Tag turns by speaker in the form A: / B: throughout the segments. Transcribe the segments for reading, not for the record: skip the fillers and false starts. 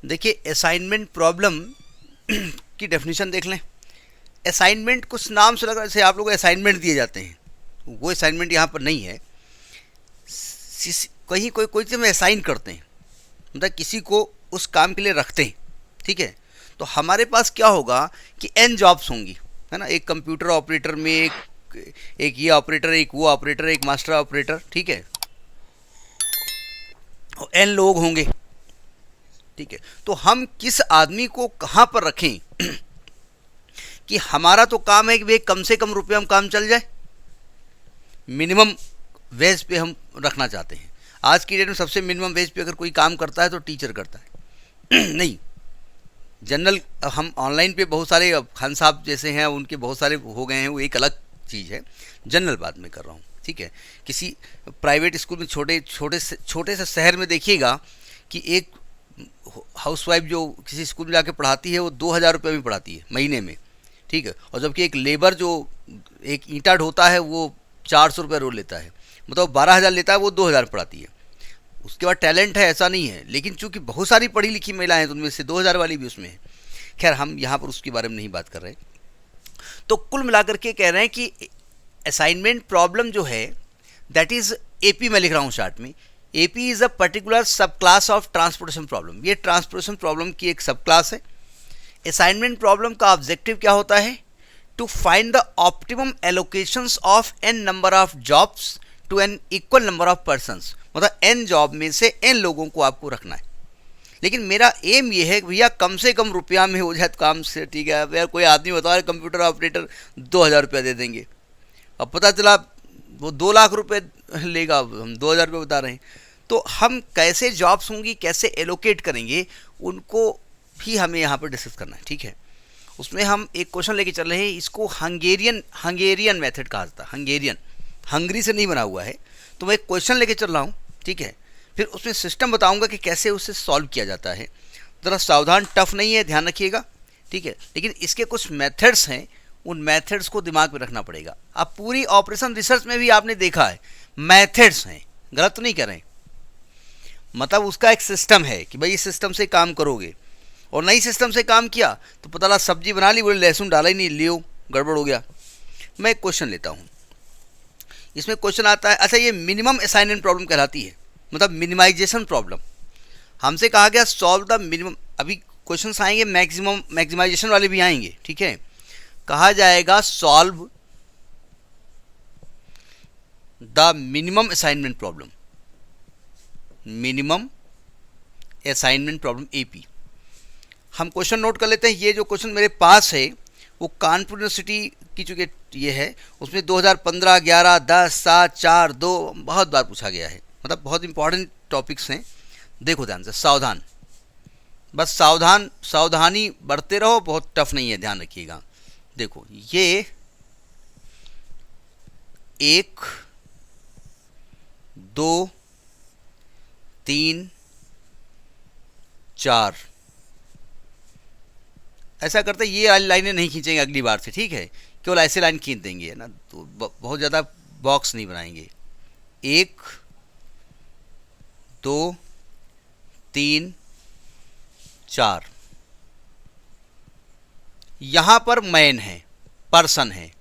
A: देखिए assignment problem की definition देख लें। असाइनमेंट कुछ नाम से लग रहा है जैसे आप लोगों को असाइनमेंट दिए जाते हैं, वो असाइनमेंट यहाँ पर नहीं है। कहीं कोई चीज़ में असाइन करते हैं, मतलब किसी को उस काम के लिए रखते हैं, ठीक है। तो हमारे पास क्या होगा कि एन जॉब्स होंगी, है ना। एक कंप्यूटर ऑपरेटर में एक ये ऑपरेटर, एक वो ऑपरेटर, एक मास्टर ऑपरेटर, ठीक है। और एन लोग होंगे, ठीक है। तो हम किस आदमी को कहाँ पर रखें कि हमारा तो काम है कि भाई कम से कम रुपये हम काम चल जाए, मिनिमम वेज पे हम रखना चाहते हैं। आज की डेट में सबसे मिनिमम वेज पे अगर कोई काम करता है तो टीचर करता है नहीं, जनरल हम ऑनलाइन पे बहुत सारे खान साहब जैसे हैं उनके बहुत सारे हो गए हैं, वो एक अलग चीज़ है। जनरल बात में कर रहा हूँ, ठीक है। किसी प्राइवेट स्कूल में छोटे से शहर में देखिएगा कि एक हाउसवाइफ जो किसी स्कूल में जाके पढ़ाती है वो 2,000 रुपये में पढ़ाती है महीने में, ठीक है। और जबकि एक लेबर जो एक ईंटा ढोता है वो 400 रुपये रोज लेता है, मतलब 12,000 लेता है, वो 2,000 पढ़ाती है। उसके बाद टैलेंट है ऐसा नहीं है, लेकिन चूंकि बहुत सारी पढ़ी लिखी महिलाएं हैं तो उनमें से 2,000 वाली भी उसमें है। खैर हम यहाँ पर उसके बारे में नहीं बात कर रहे। तो कुल मिलाकर के कह रहे हैं कि असाइनमेंट प्रॉब्लम जो है दैट इज एपी मैं लिख रहा हूँ चार्ट में। एपी इज अ पर्टिकुलर सब क्लास ऑफ ट्रांसपोर्टेशन प्रॉब्लम। ये ट्रांसपोर्टेशन प्रॉब्लम की एक सब क्लास है। असाइनमेंट प्रॉब्लम का ऑब्जेक्टिव क्या होता है? To find the optimum allocations of N number of jobs to N equal number of persons, मतलब एन जॉब में से एन लोगों को आपको रखना है। लेकिन मेरा एम ये है कि भैया कम से कम रुपया में हो जाए तो काम से, ठीक है। भैया कोई आदमी बता रहे कंप्यूटर ऑपरेटर 2,000 रुपया दे देंगे, अब पता चला वो 2 लाख रुपए लेगा, हम 2,000 रुपये बता रहे हैं। तो हम कैसे जॉब्स होंगी, कैसे एलोकेट करेंगे, उनको भी हमें यहाँ पर डिस्कस करना है, ठीक है। उसमें हम एक क्वेश्चन लेके चल रहे हैं, इसको हंगेरियन मेथड कहा जाता है। हंगेरियन, हंगरी से नहीं बना हुआ है। तो मैं एक क्वेश्चन लेके चल रहा हूँ, ठीक है। फिर उसमें सिस्टम बताऊंगा कि कैसे उसे सॉल्व किया जाता है। ज़रा सावधान, टफ नहीं है, ध्यान रखिएगा, ठीक है। लेकिन इसके कुछ मेथड्स हैं, उन मेथड्स को दिमाग में रखना पड़ेगा। अब पूरी ऑपरेशन रिसर्च में भी आपने देखा है मेथड्स हैं, गलत तो नहीं कर रहे, मतलब उसका एक सिस्टम है कि भाई इस सिस्टम से काम करोगे। और नई सिस्टम से काम किया तो पता लगा सब्जी बना ली, बोले लहसुन डाला ही नहीं, लियो गड़बड़ हो गया। मैं एक क्वेश्चन लेता हूँ, इसमें क्वेश्चन आता है, अच्छा ये मिनिमम असाइनमेंट प्रॉब्लम कहलाती है, मतलब मिनिमाइजेशन प्रॉब्लम। हमसे कहा गया सॉल्व द मिनिमम, अभी क्वेश्चन आएंगे मैक्सिमाइजेशन वाले भी आएंगे, ठीक है। कहा जाएगा solve the minimum assignment problem, minimum assignment problem AP. हम क्वेश्चन नोट कर लेते हैं। ये जो क्वेश्चन मेरे पास है वो कानपुर यूनिवर्सिटी की चूँकि ये है, उसमें 2015, 11, 10, 7, 4, 2 बहुत बार पूछा गया है, मतलब बहुत इंपॉर्टेंट टॉपिक्स हैं। देखो ध्यान से, सावधान, बस सावधानी बढ़ते रहो, बहुत टफ नहीं है, ध्यान रखिएगा। देखो ये 1, 2, 3, 4 ऐसा करते, ये लाइनें नहीं खींचेंगे अगली बार से, ठीक है। केवल ऐसे लाइन खींच देंगे, है ना, तो बहुत ज़्यादा बॉक्स नहीं बनाएंगे। 1, 2, 3, 4 यहाँ पर मैन है, पर्सन है।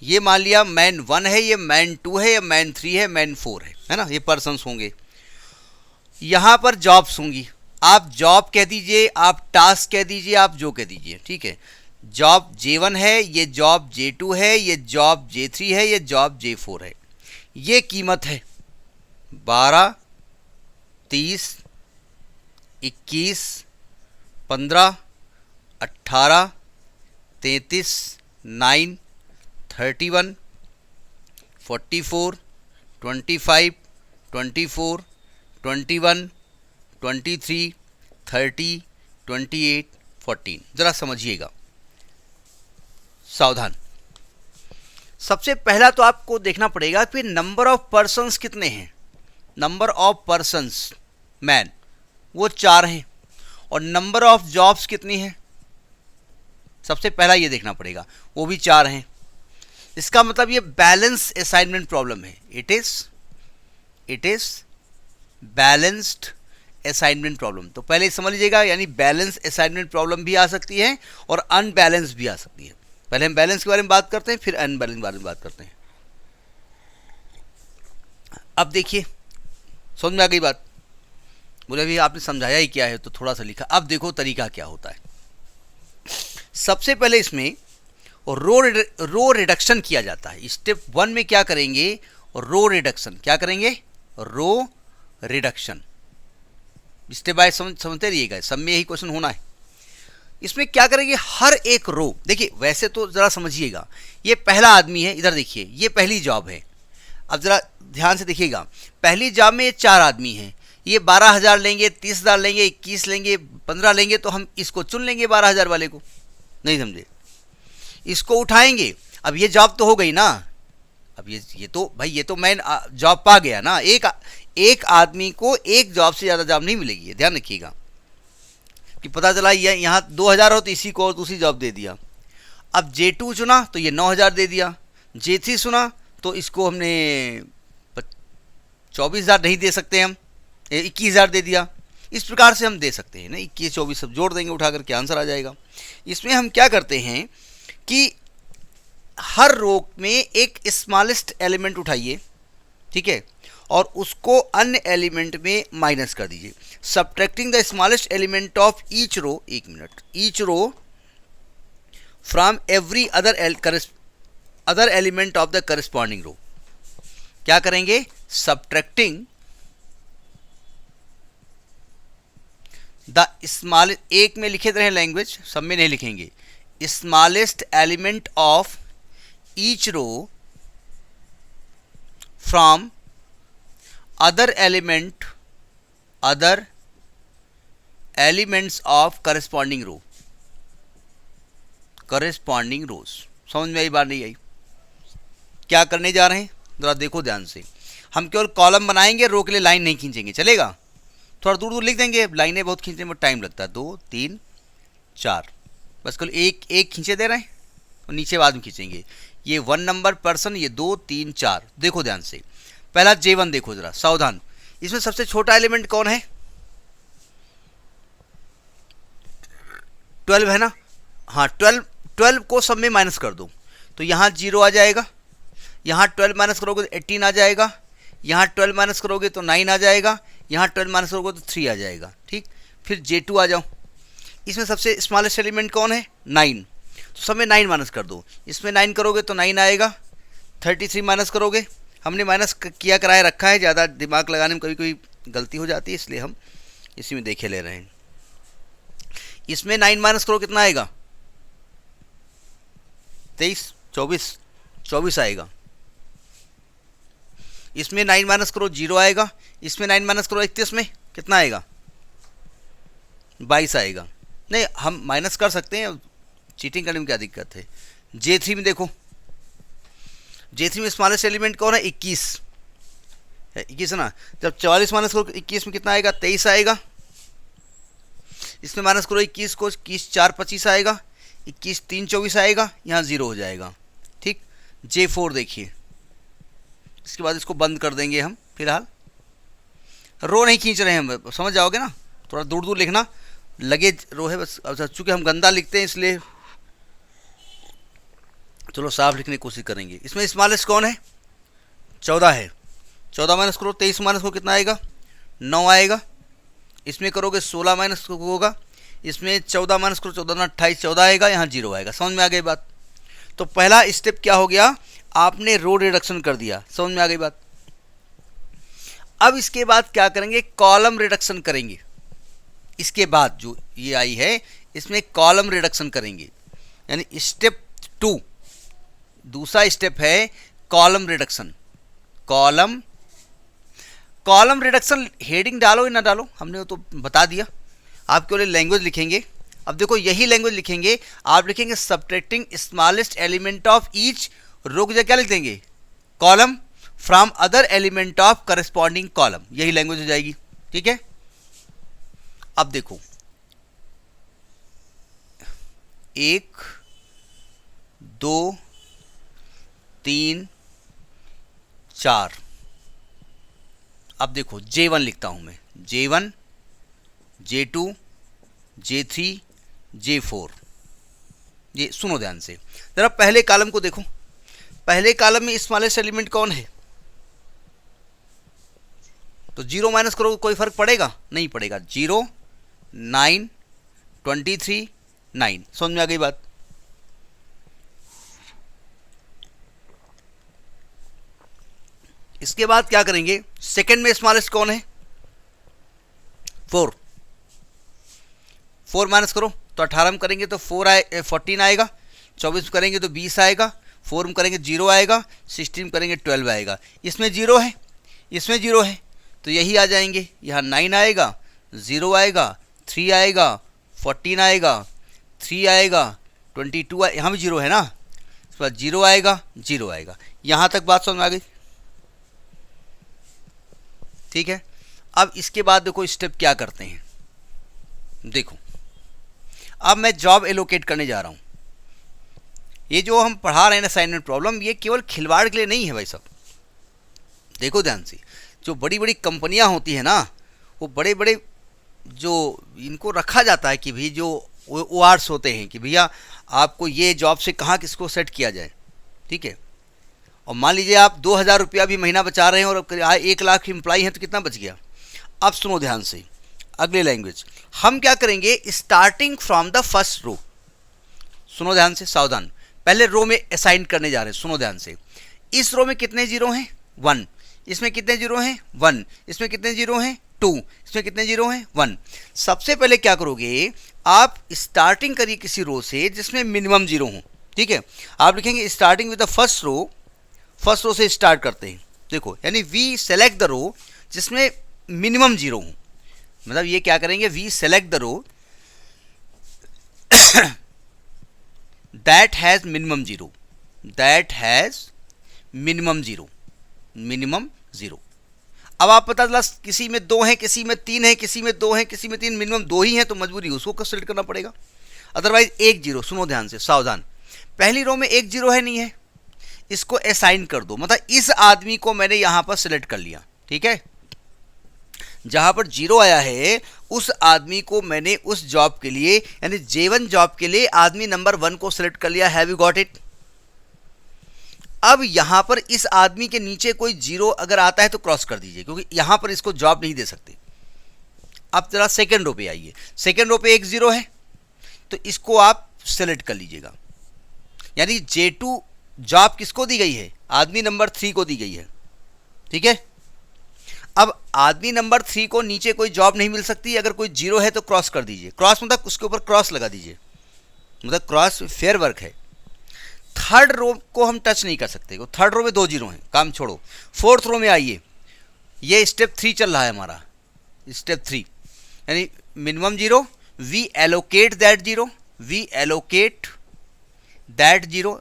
A: ये मान लिया मैन 1 है, ये मैन 2 है, ये मैन 3 है, मैन 4 है ना, ये पर्सन्स होंगे। यहाँ पर जॉब्स होंगी, आप जॉब कह दीजिए, आप टास्क कह दीजिए, आप जो कह दीजिए, ठीक है। जॉब J1 है, ये जॉब J2 है, ये जॉब J3 है, ये जॉब J4 है। ये कीमत है 12, 30, 21, 15, 18, 33, 9, 31, 44, 25, 24, 21, 23, 30, 28, 14। ज़रा समझिएगा, सावधान। सबसे पहला तो आपको देखना पड़ेगा कि नंबर ऑफ पर्सन्स कितने हैं। नंबर ऑफ पर्सन्स मैन वो 4 हैं, और नंबर ऑफ जॉब्स कितनी है, सबसे पहला ये देखना पड़ेगा, वो भी 4 हैं। इसका मतलब ये बैलेंस असाइनमेंट प्रॉब्लम है। It is balanced assignment problem. तो पहले समझ लीजिएगा, यानी बैलेंस असाइनमेंट प्रॉब्लम भी आ सकती है और अनबैलेंस भी आ सकती है। पहले हम बैलेंस के बारे में बात करते हैं, फिर अनबैलेंस के बारे में बात करते हैं। अब देखिए, समझ में आ गई बात? बोले अभी आपने समझाया ही क्या है, तो थोड़ा सा लिखा। अब देखो तरीका क्या होता है। सबसे पहले इसमें रो रिडक्शन किया जाता है। स्टेप 1 में क्या करेंगे? Row reduction. क्या करेंगे? Row reduction. स्टेप बाय समझते रहिएगा, सब में यही क्वेश्चन होना है। इसमें क्या करेंगे? हर एक रो, देखिए वैसे तो जरा समझिएगा, ये पहला आदमी है, इधर देखिए, ये पहली जॉब है। अब जरा ध्यान से देखिएगा, पहली जॉब में ये 4 आदमी हैं, ये 12,000 लेंगे, 30,000 लेंगे, 21 लेंगे, 15 लेंगे, तो हम इसको चुन लेंगे 12,000 वाले को। नहीं समझे? इसको उठाएंगे। अब ये जॉब तो हो गई ना, अब ये तो भाई ये तो मैं जॉब पा गया ना। एक आदमी को एक जॉब से ज़्यादा जॉब नहीं मिलेगी, ध्यान रखिएगा। कि पता चला ये यहाँ 2,000 हो तो इसी को और दूसरी जॉब दे दिया। अब J2 चुना तो ये 9,000 दे दिया। J3 सुना तो इसको हमने 24,000 नहीं दे सकते, हम 21,000 दे दिया। इस प्रकार से हम दे सकते हैं ना, 21 24 सब जोड़ देंगे उठा करके, आंसर आ जाएगा। इसमें हम क्या करते हैं कि हर रो में एक स्मॉलेस्ट एलिमेंट उठाइए, ठीक है, और उसको अन्य एलिमेंट में माइनस कर दीजिए। Subtracting the smallest element of each row, एक minute, each row from every other element of the corresponding row. क्या करेंगे? सब्ट्रैक्टिंग द स्मॉल, एक में लिखे रहे लैंग्वेज, सब में नहीं लिखेंगे। Smallest element of each row from other elements of corresponding row, corresponding rows. समझ में आई बात? नहीं आई? क्या करने जा रहे हैं जरा देखो ध्यान से। हम केवल कॉलम बनाएंगे, रो के लिए लाइन नहीं खींचेंगे, चलेगा? थोड़ा दूर दूर लिख देंगे, लाइनें बहुत खींचने में टाइम लगता है। 2 3 4, बस केवल एक खींचे दे रहे हैं और नीचे बाद में खींचेंगे। ये 1 नंबर पर्सन, ये 2 3 4। देखो ध्यान से, पहला J1 देखो जरा, सावधान। इसमें सबसे छोटा एलिमेंट कौन है? 12 है ना? हाँ, 12 को सब में माइनस कर दो तो यहाँ 0 आ जाएगा। यहाँ 12 माइनस करोगे तो 18 आ जाएगा। यहाँ 12 माइनस करोगे तो 9 आ जाएगा। यहाँ 12 माइनस करोगे तो 3 आ जाएगा। ठीक, फिर J2 आ जाओ। इसमें सबसे स्मॉलेस्ट एलिमेंट कौन है? 9, तो सब में 9 माइनस कर दो। इसमें 9 करोगे तो 9 आएगा। 33 माइनस करोगे, हमने माइनस किया कराए रखा है, ज़्यादा दिमाग लगाने में कभी कभी गलती हो जाती है, इसलिए हम इसी में देखे ले रहे हैं। इसमें 9 माइनस करो कितना आएगा? 23 24 आएगा। इसमें 9 माइनस करो 0 आएगा। इसमें 9 माइनस करो 31 में कितना आएगा? 22 आएगा। नहीं, हम माइनस कर सकते हैं, चीटिंग करने में क्या दिक्कत है? J3 में देखो, J3 में स्मॉलेस्ट एलिमेंट कौन है? 21 है ना। जब 44 माइनस करो 21 में कितना आएगा? 23 आएगा। इसमें माइनस करो 21 को, 21 4 25 आएगा। 21 3 24 आएगा। यहाँ 0 हो जाएगा। ठीक, J4 देखिए, इसके बाद इसको बंद कर देंगे हम। फिलहाल रो नहीं खींच रहे हैं हम, समझ जाओगे ना, थोड़ा दूर दूर लिखना, लगे रो है बस। अब चूँकि हम गंदा लिखते हैं इसलिए चलो साफ लिखने की कोशिश करेंगे। इसमें स्मॉलेस्ट कौन है? 14 है। 14 माइनस करो 23 माइनस को कितना आएगा? 9 आएगा। इसमें करोगे 16 माइनस को होगा। इसमें 14 माइनस करो 14 28 14 आएगा। यहाँ 0 आएगा। समझ में आ गई बात? तो पहला स्टेप क्या हो गया? आपने रो रिडक्शन कर दिया। समझ में आ गई बात? अब इसके बाद क्या करेंगे? कॉलम रिडक्शन करेंगे। इसके बाद जो ये आई है इसमें कॉलम रिडक्शन करेंगे, यानी स्टेप 2, दूसरा स्टेप है column reduction. Column reduction heading डालो या ना डालो, हमने तो बता दिया। आप केवल लैंग्वेज लिखेंगे। अब देखो यही लैंग्वेज लिखेंगे, आप लिखेंगे subtracting smallest element of each row की जगह क्या लिख देंगे? Column from other element of corresponding column. यही लैंग्वेज हो जाएगी। ठीक है, अब देखो 1 2 3 4। अब देखो J1 लिखता हूं मैं। J1 J2, J3, J4। ये सुनो ध्यान से, जरा पहले कॉलम को देखो। पहले कॉलम में स्मॉलेस्ट एलिमेंट कौन है? तो 0 माइनस करो, कोई फर्क पड़ेगा? नहीं पड़ेगा। 0, 9, 23, 9। समझ में आ गई बात? इसके बाद क्या करेंगे? सेकंड में स्मॉलेस्ट कौन है? 4। 4 माइनस करो तो 18 में करेंगे तो 14 आएगा, 24 में करेंगे तो 20 आएगा, 4 में करेंगे 0 आएगा, 16 में करेंगे 12 आएगा। इसमें 0 है, इसमें 0 है, तो यही आ जाएंगे। यहाँ 9 आएगा, 0 आएगा, 3 आएगा, 14 आएगा, 3 आएगा, 22 यहाँ भी 0 है ना, इसके बाद 0 आएगा, 0 आएगा। यहाँ तक बात समझ में आ गई? ठीक है। अब इसके बाद देखो स्टेप क्या करते हैं। देखो अब मैं जॉब एलोकेट करने जा रहा हूँ। ये जो हम पढ़ा रहे हैं असाइनमेंट प्रॉब्लम, ये केवल खिलवाड़ के लिए नहीं है भाई साहब। देखो ध्यान से, जो बड़ी बड़ी कंपनियां होती है ना, वो बड़े बड़े जो इनको रखा जाता है कि भाई जो ORs होते हैं कि भैया आपको ये जॉब से कहाँ किसको सेट किया जाए। ठीक है। और मान लीजिए आप 2000 रुपया भी महीना बचा रहे हैं और 1 लाख एम्प्लॉई हैं तो कितना बच गया? अब सुनो ध्यान से, अगले लैंग्वेज हम क्या करेंगे? Starting from the first row. सुनो ध्यान से, सावधान। पहले रो में असाइन करने जा रहे हैं। सुनो ध्यान से, इस रो में कितने जीरो हैं? 1। इसमें कितने जीरो हैं? 1। इसमें कितने जीरो हैं? 2। इसमें कितने जीरो हैं? 1। सबसे पहले क्या करोगे? आप स्टार्टिंग करिए किसी रो से जिसमें मिनिमम जीरो हो। ठीक है। आप लिखेंगे starting with the first row. First row से स्टार्ट करते हैं। देखो यानी वी सेलेक्ट द रो जिसमें मिनिमम जीरो हो। मतलब ये क्या करेंगे? We select the row that has minimum zero, that has minimum zero, minimum zero. अब आप पता चला किसी में 2 है, किसी में 3 है, किसी में 2 है, किसी में 3, मिनिमम 2 ही है, तो मजबूरी उसको सेलेक्ट करना पड़ेगा। Otherwise 1 zero. सुनो ध्यान से, सावधान। पहली रो में 1 जीरो है, नहीं है, इसको असाइन कर दो। मतलब इस आदमी को मैंने यहां पर सिलेक्ट कर लिया। ठीक है। जहां पर 0 आया है उस आदमी को मैंने उस जॉब के लिए यानी J1 जॉब के लिए आदमी नंबर 1 को सिलेक्ट कर लिया। Have you got it? अब यहां पर इस आदमी के नीचे कोई 0 अगर आता है तो क्रॉस कर दीजिए, क्योंकि यहां पर इसको जॉब नहीं दे सकते। अब जरा सेकेंड रो पे आइए। सेकेंड रो पे 1 0 है तो इसको आप सेलेक्ट कर लीजिएगा। यानी J2 जॉब किसको दी गई है? आदमी नंबर 3 को दी गई है। ठीक है। अब आदमी नंबर 3 को नीचे कोई जॉब नहीं मिल सकती। अगर कोई 0 है तो क्रॉस कर दीजिए। क्रॉस मतलब उसके ऊपर क्रॉस लगा दीजिए, मतलब क्रॉस फेयर वर्क है। थर्ड रो को हम टच नहीं कर सकते, थर्ड रो में 2 0 हैं, काम छोड़ो। फोर्थ रो में आइए। ये स्टेप 3 चल रहा है हमारा, स्टेप 3 यानी minimum 0, we allocate that 0, we allocate that 0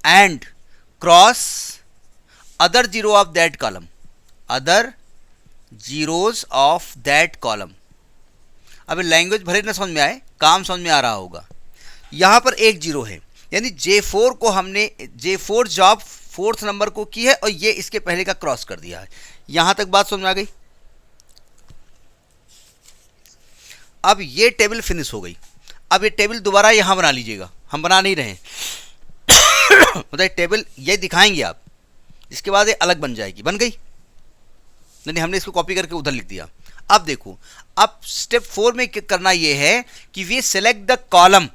A: and cross other zero of that column, other zeros of that column। अब लैंग्वेज भले ना समझ में आए, काम समझ में आ रहा होगा। यहां पर 1 0 है, यानी J4 को हमने J4 जॉब 4th नंबर को की है और ये इसके पहले का क्रॉस कर दिया है। यहां तक बात समझ में आ गई? अब ये टेबल फिनिश हो गई। अब ये टेबल दोबारा यहां बना लीजिएगा, हम बना नहीं रहे हैं। मतलब टेबल ये दिखाएंगे आप, इसके बाद ये अलग बन जाएगी। बन गई? नहीं, हमने इसको कॉपी करके उधर लिख दिया। अब देखो, अब स्टेप 4 में करना ये है कि वी सेलेक्ट द कॉलम।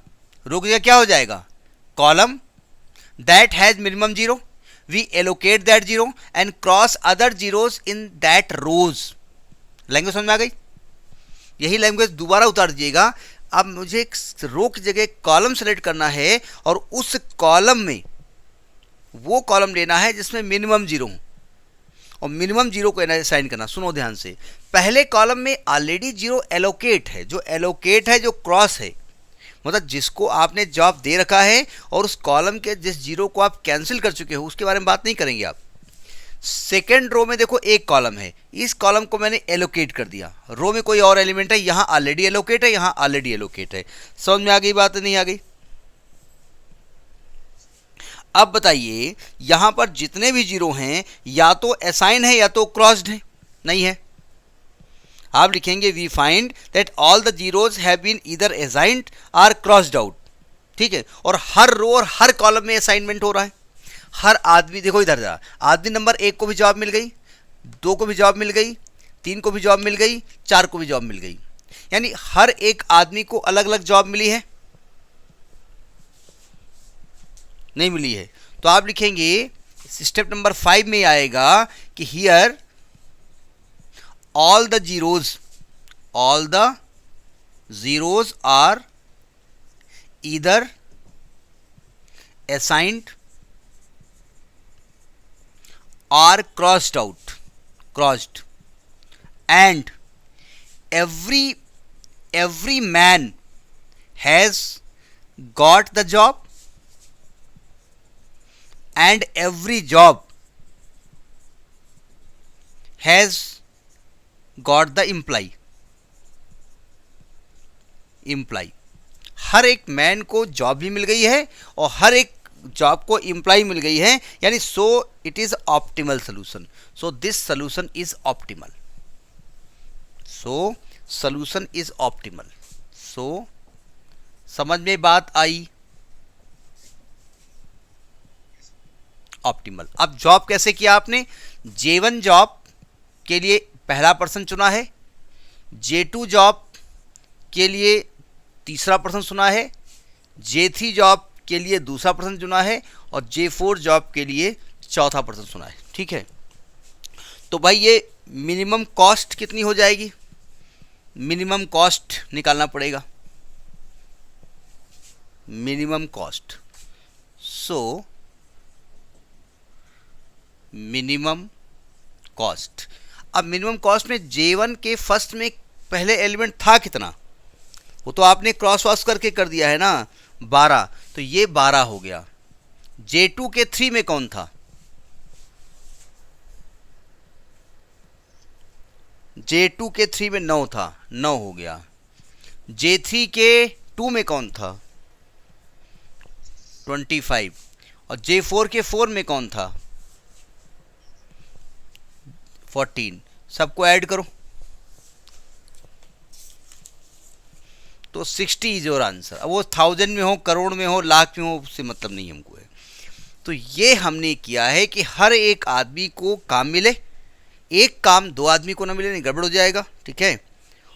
A: रोक दिया, क्या हो जाएगा? Column that has minimum 0, we allocate that 0 and cross other zeros in that rows. Language समझ में आ गई? यही लैंग्वेज दोबारा उतार दीजिएगा। अब मुझे एक रो की जगह कॉलम सेलेक्ट करना है और उस कॉलम में वो कॉलम लेना है जिसमें मिनिमम 0 हो और मिनिमम 0 को असाइन करना। सुनो ध्यान से, पहले कॉलम में ऑलरेडी 0 एलोकेट है। जो एलोकेट है, जो क्रॉस है, मतलब जिसको आपने जॉब दे रखा है और उस कॉलम के जिस 0 को आप कैंसिल कर चुके हो उसके बारे में बात नहीं करेंगे आप। सेकेंड रो में देखो 1 कॉलम है, इस कॉलम को मैंने एलोकेट कर दिया। रो में कोई और एलिमेंट है, यहाँ ऑलरेडी एलोकेट है, यहाँ ऑलरेडी एलोकेट है। समझ में आ गई बात? नहीं आ गई? अब बताइए, यहां पर जितने भी 0 हैं या तो असाइन है या तो क्रॉस्ड है। नहीं है आप लिखेंगे we find that all the zeros have been either assigned or crossed out. ठीक है, और हर रो और हर कॉलम में असाइनमेंट हो रहा है। हर आदमी, देखो इधर जा, आदमी नंबर 1 को भी जॉब मिल गई, 2 को भी जॉब मिल गई, 3 को भी जॉब मिल गई, 4 को भी जॉब मिल गई, यानी हर एक आदमी को अलग अलग जॉब मिली है, नहीं मिली है। तो आप लिखेंगे स्टेप नंबर 5 में आएगा कि here all the zeros are either assigned or crossed, and every man has got the job, and every job has got the employee. हर एक मैन को जॉब भी मिल गई है और हर एक जॉब को इम्प्लाई मिल गई है, यानी so it is optimal solution. So this solution is optimal. So solution is optimal. So समझ में बात आई? ऑप्टिमल। अब जॉब कैसे किया आपने? J1 जॉब के लिए पहला पर्सन चुना है, J2 जॉब के लिए तीसरा पर्सन चुना है, J3 जॉब के लिए दूसरा पर्सन चुना है और J4 जॉब के लिए चौथा पर्सन चुना है। ठीक है, तो भाई ये मिनिमम कॉस्ट कितनी हो जाएगी? मिनिमम कॉस्ट निकालना पड़ेगा, minimum cost. So minimum cost, अब मिनिमम कॉस्ट में J1 के फर्स्ट में पहले एलिमेंट था कितना? वो तो आपने क्रॉस वॉश करके कर दिया है ना, 12, तो ये 12 हो गया। J2 के 3 में कौन था? J2 के 3 में 9 था, 9 हो गया। J3 के 2 में कौन था? 25। और J4 के 4 में कौन था? 14। सबको ऐड करो तो 60 इज योर आंसर। अब वो 1000 में हो, करोड़ में हो, लाख में हो, उससे मतलब नहीं हमको है। तो ये हमने किया है कि हर एक आदमी को काम मिले, एक काम 2 आदमी को ना मिले, नहीं गड़बड़ हो जाएगा। ठीक है,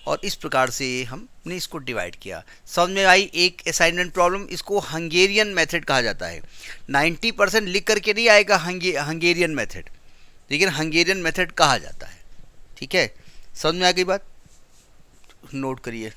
A: और इस प्रकार से हमने इसको डिवाइड किया। समझ में आई एक असाइनमेंट प्रॉब्लम? इसको हंगेरियन मेथड कहा जाता है। 90% लिख करके नहीं आएगा हंगेरियन मेथड, लेकिन हंगेरियन मेथड कहा जाता है। ठीक है, समझ में आ गई बात? नोट करिए।